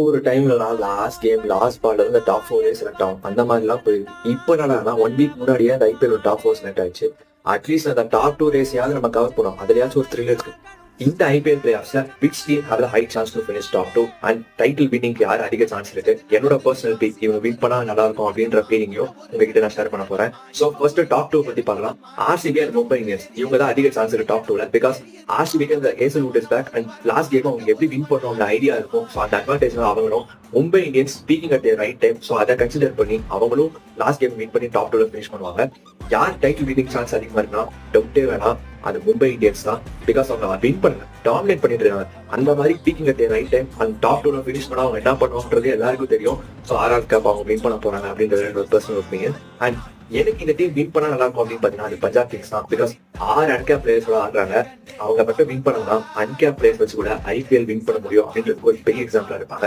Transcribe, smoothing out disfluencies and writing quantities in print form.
ஒரு டைம்லலாம் last game, last பால்ல இருந்து டாப் 4 செலக்ட் ஆகும். அந்த மாதிரிலாம் போயிருக்கு. இப்ப என்னடான்னா 1 வீக் முன்னாடியே அந்த ஐபிஎல் டாப் 4 செலக்ட் ஆயிடுச்சு. அட்லீஸ்ட் அந்த டாப் 2 ரேஸையாவது நம்ம கவர் பண்ணுவோம். அதுலயாச்சும் ஒரு த்ரில் இருக்கு. இந்த ஐபிஎல் பிளேஆஃப்ஸ்ல which team have the high chance to finish top 2 and title வின்னிங்க்கு யார் அதிக சான்ஸ் இருக்கு? என்னோட பர்சனல் பிக் இவங்க வின் பண்ணா நல்லா இருக்கும் அப்படின்ற ஃபீலிங்கையும் உங்ககிட்ட நான் ஷேர் பண்ண போறேன். ஸோ ஃபர்ஸ்ட் டாப் 2 பத்தி பார்க்கலாம். ஆர்சிபி அண்ட் மும்பை இந்தியன்ஸ் இவங்க தான் அதிக சான்ஸ் இருக்கு டாப் 2ல. பிகாஸ் ஆர்சிபிக்கு அந்த Hazlewood is back and last game அவங்க எப்படி வின் பண்ணுவோம் ஐடியா இருக்கும். ஸோ அந்த அட்வான்டேஜ் அவங்களும் Mumbai Indians speaking at right time. So அதை கன்சிடர் பண்ணி அவங்களும் லாஸ்ட் கேம் வின் பண்ணி டாப் 2ல ஃபினிஷ் பண்ணுவாங்க. யார் டைட்டில் வின்னிங் சான்ஸ் அதிகமா இருக்குன்னா டவுட்டே வேணாம், அது மும்பை இந்தியன்ஸ் தான். பிகாஸ் அவங்க வின் பண்ணல, டாமினேட் பண்ணிட்டு இருக்காங்க. அந்த மாதிரி peaking at right time and top 2ல ஃபினிஷ் பண்ணா அவங்க என்ன பண்ணுவாங்கன்றது எல்லாருக்கும் தெரியும். ஸோ ஆர்ஆர் கப் அவங்க வின் பண்ண போறாங்க அப்படின்றது என்னோட பர்சனல் ஒப்பீனியன். அண்ட் எனக்கு இந்த டீம் வின் பண்ணா நல்லா இருக்கும் அப்படின்னு பாத்தீங்கன்னா அது பஞ்சாப் கிங்ஸ் தான். பிகாஸ் 6 அன்கேப் பிளேயர்ஸோட ஆடுறாங்க. அவங்க மட்டும் வின் பண்ணலாம், அன்கேப் பிளேயர்ஸ் வச்சு கூட ஐபிஎல் வின் பண்ண முடியும் அப்படின்றது ஒரு பெரிய எக்ஸாம்பிளா இருப்பாங்க.